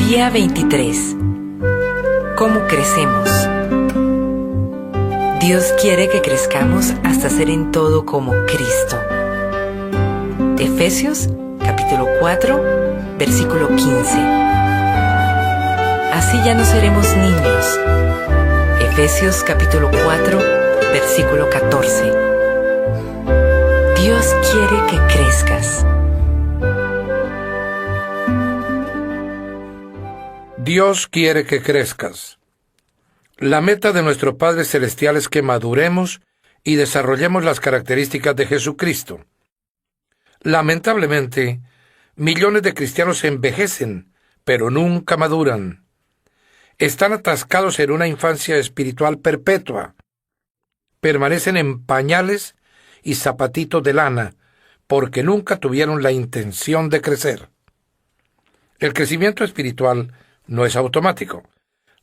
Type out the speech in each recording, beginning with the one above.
Día 23. ¿Cómo crecemos? Dios quiere que crezcamos hasta ser en todo como Cristo. Efesios capítulo 4, versículo 15. Así ya no seremos niños. Efesios capítulo 4, versículo 14. Dios quiere que crezcas. Dios quiere que crezcas. La meta de nuestro Padre Celestial es que maduremos y desarrollemos las características de Jesucristo. Lamentablemente, millones de cristianos envejecen, pero nunca maduran. Están atascados en una infancia espiritual perpetua. Permanecen en pañales y zapatitos de lana, porque nunca tuvieron la intención de crecer. El crecimiento espiritual no es automático.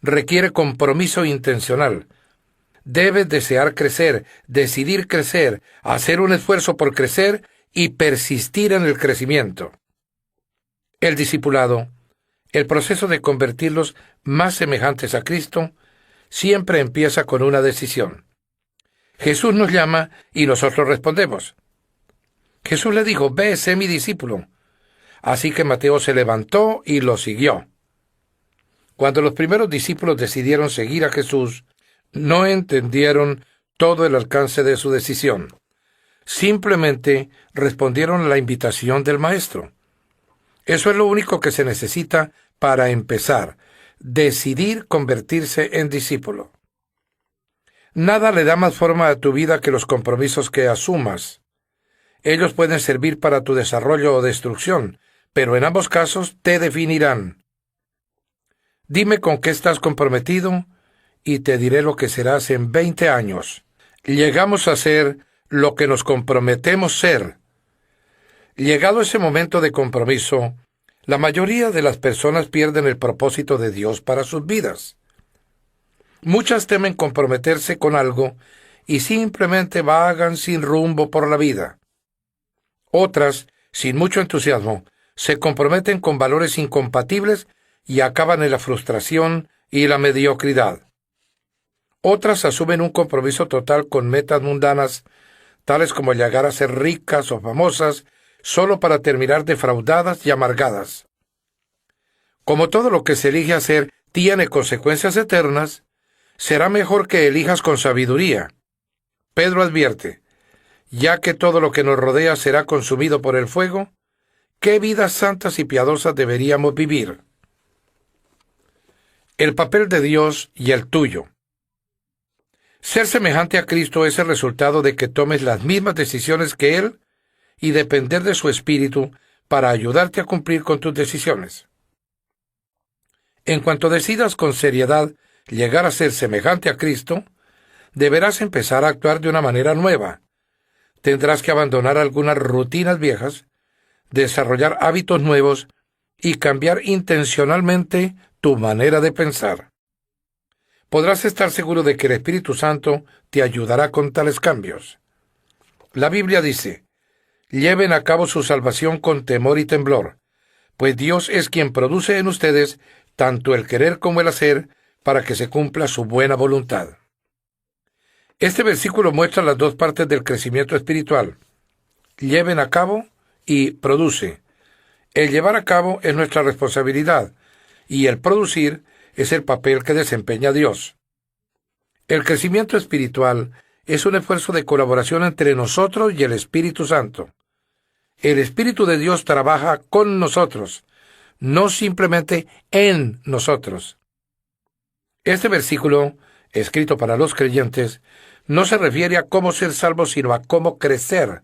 Requiere compromiso intencional. Debes desear crecer, decidir crecer, hacer un esfuerzo por crecer y persistir en el crecimiento. El discipulado, el proceso de convertirlos más semejantes a Cristo, siempre empieza con una decisión. Jesús nos llama y nosotros respondemos. Jesús le dijo: «Ve, sé mi discípulo». Así que Mateo se levantó y lo siguió. Cuando los primeros discípulos decidieron seguir a Jesús, no entendieron todo el alcance de su decisión. Simplemente respondieron a la invitación del Maestro. Eso es lo único que se necesita para empezar: decidir convertirse en discípulo. Nada le da más forma a tu vida que los compromisos que asumas. Ellos pueden servir para tu desarrollo o destrucción, pero en ambos casos te definirán. Dime con qué estás comprometido y te diré lo que serás en 20 años. Llegamos a ser lo que nos comprometemos ser. Llegado ese momento de compromiso, la mayoría de las personas pierden el propósito de Dios para sus vidas. Muchas temen comprometerse con algo y simplemente vagan sin rumbo por la vida. Otras, sin mucho entusiasmo, se comprometen con valores incompatibles y acaban en la frustración y la mediocridad. Otras asumen un compromiso total con metas mundanas, tales como llegar a ser ricas o famosas, solo para terminar defraudadas y amargadas. Como todo lo que se elige hacer tiene consecuencias eternas, será mejor que elijas con sabiduría. Pedro advierte: «Ya que todo lo que nos rodea será consumido por el fuego, ¿qué vidas santas y piadosas deberíamos vivir?». El papel de Dios y el tuyo. Ser semejante a Cristo es el resultado de que tomes las mismas decisiones que Él y depender de su Espíritu para ayudarte a cumplir con tus decisiones. En cuanto decidas con seriedad llegar a ser semejante a Cristo, deberás empezar a actuar de una manera nueva. Tendrás que abandonar algunas rutinas viejas, desarrollar hábitos nuevos y cambiar intencionalmente tu manera de pensar. Podrás estar seguro de que el Espíritu Santo te ayudará con tales cambios. La Biblia dice: «Lleven a cabo su salvación con temor y temblor, pues Dios es quien produce en ustedes tanto el querer como el hacer para que se cumpla su buena voluntad». Este versículo muestra las dos partes del crecimiento espiritual: lleven a cabo y produce. El llevar a cabo es nuestra responsabilidad, y el producir es el papel que desempeña Dios. El crecimiento espiritual es un esfuerzo de colaboración entre nosotros y el Espíritu Santo. El Espíritu de Dios trabaja con nosotros, no simplemente en nosotros. Este versículo, escrito para los creyentes, no se refiere a cómo ser salvos, sino a cómo crecer.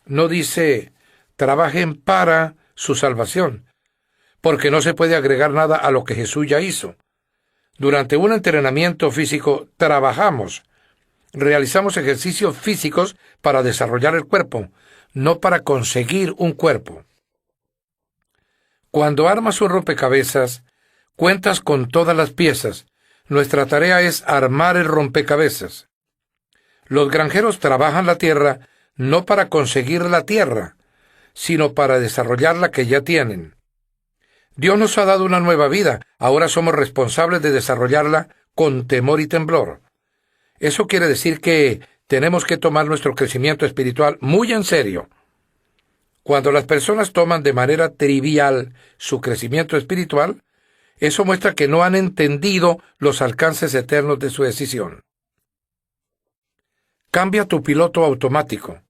No dice: trabajen para su salvación, porque no se puede agregar nada a lo que Jesús ya hizo. Durante un entrenamiento físico trabajamos, realizamos ejercicios físicos para desarrollar el cuerpo, no para conseguir un cuerpo. Cuando armas un rompecabezas, cuentas con todas las piezas. Nuestra tarea es armar el rompecabezas. Los granjeros trabajan la tierra no para conseguir la tierra, sino para desarrollar la que ya tienen. Dios nos ha dado una nueva vida, ahora somos responsables de desarrollarla con temor y temblor. Eso quiere decir que tenemos que tomar nuestro crecimiento espiritual muy en serio. Cuando las personas toman de manera trivial su crecimiento espiritual, eso muestra que no han entendido los alcances eternos de su decisión. Cambia tu piloto automático.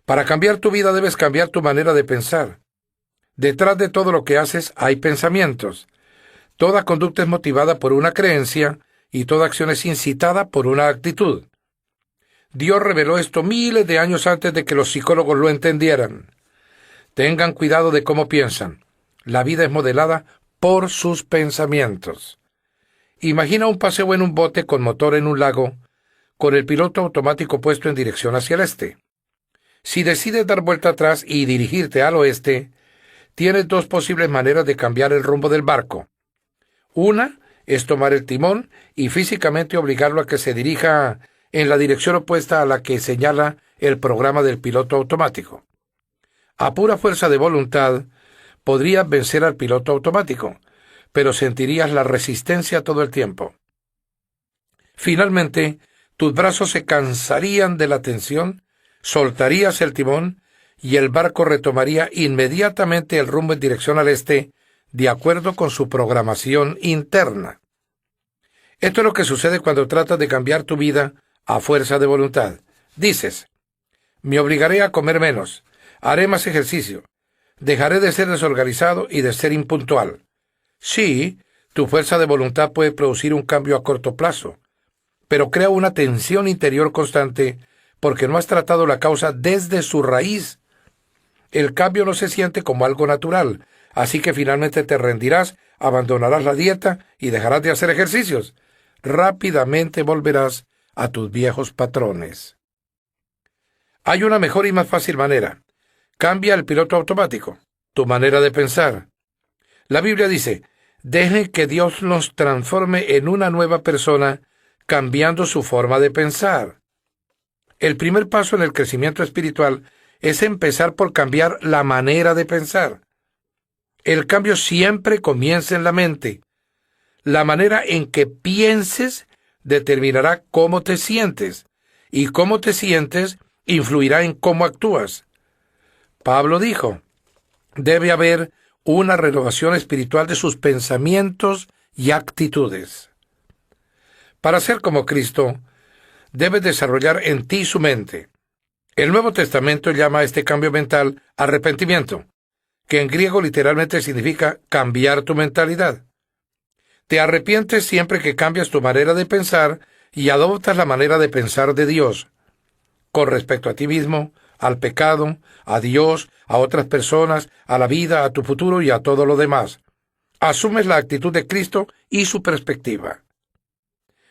Para cambiar tu vida debes cambiar tu manera de pensar. Detrás de todo lo que haces hay pensamientos. Toda conducta es motivada por una creencia y toda acción es incitada por una actitud. Dios reveló esto miles de años antes de que los psicólogos lo entendieran. Tengan cuidado de cómo piensan. La vida es modelada por sus pensamientos. Imagina un paseo en un bote con motor en un lago, con el piloto automático puesto en dirección hacia el este. Si decides dar vuelta atrás y dirigirte al oeste, tienes dos posibles maneras de cambiar el rumbo del barco. Una es tomar el timón y físicamente obligarlo a que se dirija en la dirección opuesta a la que señala el programa del piloto automático. A pura fuerza de voluntad, podrías vencer al piloto automático, pero sentirías la resistencia todo el tiempo. Finalmente, tus brazos se cansarían de la tensión, soltarías el timón y el barco retomaría inmediatamente el rumbo en dirección al este, de acuerdo con su programación interna. Esto es lo que sucede cuando tratas de cambiar tu vida a fuerza de voluntad. Dices, me obligaré a comer menos, haré más ejercicio, dejaré de ser desorganizado y de ser impuntual. Sí, tu fuerza de voluntad puede producir un cambio a corto plazo, pero crea una tensión interior constante porque no has tratado la causa desde su raíz. El cambio no se siente como algo natural, así que finalmente te rendirás, abandonarás la dieta y dejarás de hacer ejercicios. Rápidamente volverás a tus viejos patrones. Hay una mejor y más fácil manera. Cambia el piloto automático, tu manera de pensar. La Biblia dice, dejen que Dios los transforme en una nueva persona, cambiando su forma de pensar. El primer paso en el crecimiento espiritual es empezar por cambiar la manera de pensar. El cambio siempre comienza en la mente. La manera en que pienses determinará cómo te sientes, y cómo te sientes influirá en cómo actúas. Pablo dijo, debe haber una renovación espiritual de sus pensamientos y actitudes. Para ser como Cristo, debes desarrollar en ti su mente. El Nuevo Testamento llama a este cambio mental arrepentimiento, que en griego literalmente significa cambiar tu mentalidad. Te arrepientes siempre que cambias tu manera de pensar y adoptas la manera de pensar de Dios, con respecto a ti mismo, al pecado, a Dios, a otras personas, a la vida, a tu futuro y a todo lo demás. Asumes la actitud de Cristo y su perspectiva.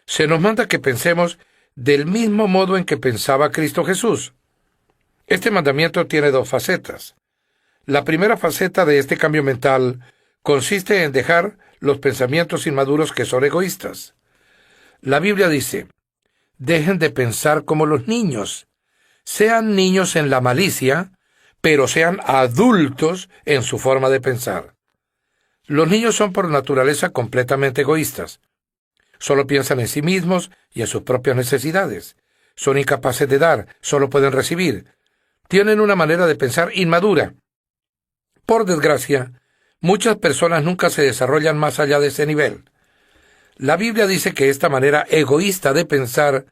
Se nos manda que pensemos del mismo modo en que pensaba Cristo Jesús. Este mandamiento tiene dos facetas. La primera faceta de este cambio mental consiste en dejar los pensamientos inmaduros que son egoístas. La Biblia dice, dejen de pensar como los niños. Sean niños en la malicia, pero sean adultos en su forma de pensar. Los niños son por naturaleza completamente egoístas. Solo piensan en sí mismos y en sus propias necesidades. Son incapaces de dar, solo pueden recibir. Tienen una manera de pensar inmadura. Por desgracia, muchas personas nunca se desarrollan más allá de ese nivel. La Biblia dice que esta manera egoísta de pensar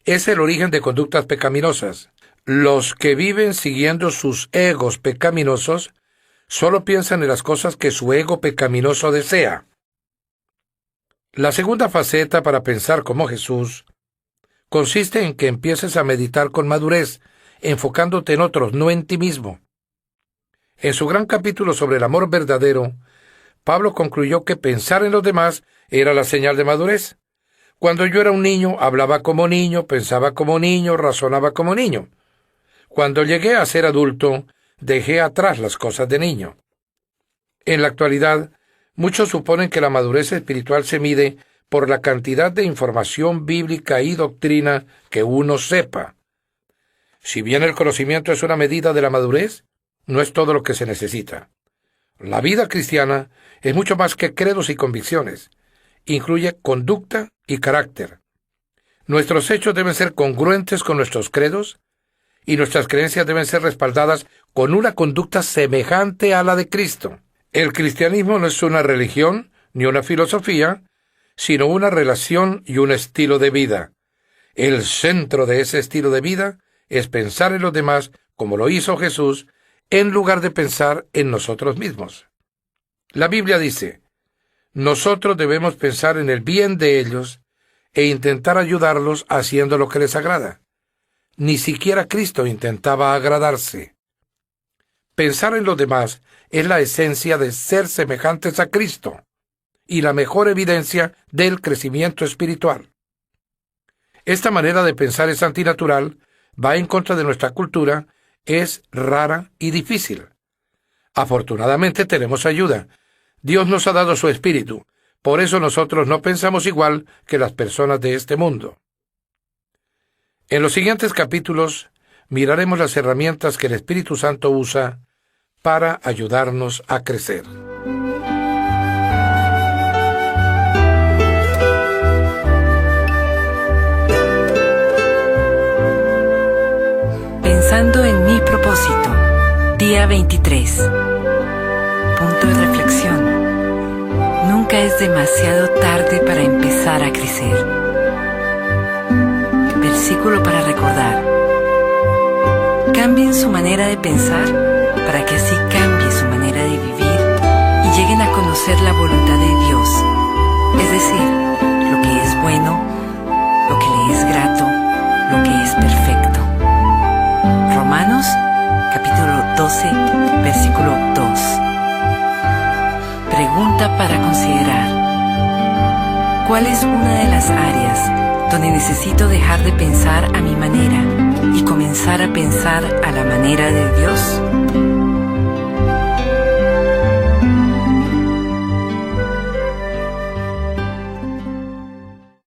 es el origen de conductas pecaminosas. Los que viven siguiendo sus egos pecaminosos solo piensan en las cosas que su ego pecaminoso desea. La segunda faceta para pensar como Jesús consiste en que empieces a meditar con madurez, enfocándote en otros, no en ti mismo. En su gran capítulo sobre el amor verdadero, Pablo concluyó que pensar en los demás era la señal de madurez. Cuando yo era un niño, hablaba como niño, pensaba como niño, razonaba como niño. Cuando llegué a ser adulto, dejé atrás las cosas de niño. En la actualidad, muchos suponen que la madurez espiritual se mide por la cantidad de información bíblica y doctrina que uno sepa. Si bien el conocimiento es una medida de la madurez, no es todo lo que se necesita. La vida cristiana es mucho más que credos y convicciones. Incluye conducta y carácter. Nuestros hechos deben ser congruentes con nuestros credos y nuestras creencias deben ser respaldadas con una conducta semejante a la de Cristo. El cristianismo no es una religión ni una filosofía, sino una relación y un estilo de vida. El centro de ese estilo de vida es pensar en los demás como lo hizo Jesús, en lugar de pensar en nosotros mismos. La Biblia dice: nosotros debemos pensar en el bien de ellos e intentar ayudarlos haciendo lo que les agrada. Ni siquiera Cristo intentaba agradarse. Pensar en los demás es la esencia de ser semejantes a Cristo y la mejor evidencia del crecimiento espiritual. Esta manera de pensar es antinatural, va en contra de nuestra cultura, es rara y difícil. Afortunadamente tenemos ayuda. Dios nos ha dado su espíritu, por eso nosotros no pensamos igual que las personas de este mundo. En los siguientes capítulos miraremos las herramientas que el Espíritu Santo usa para ayudarnos a crecer. Pensando en mi propósito, día 23. Punto de reflexión. Nunca es demasiado tarde para empezar a crecer. Versículo para recordar. Cambien su manera de pensar para que así cambie su manera de vivir y lleguen a conocer la voluntad de Dios, es decir, lo que es bueno, lo que le es grato, lo que es perfecto. Romanos, capítulo 12, versículo 2. Pregunta para considerar. ¿Cuál es una de las áreas donde necesito dejar de pensar a mi manera y comenzar a pensar a la manera de Dios?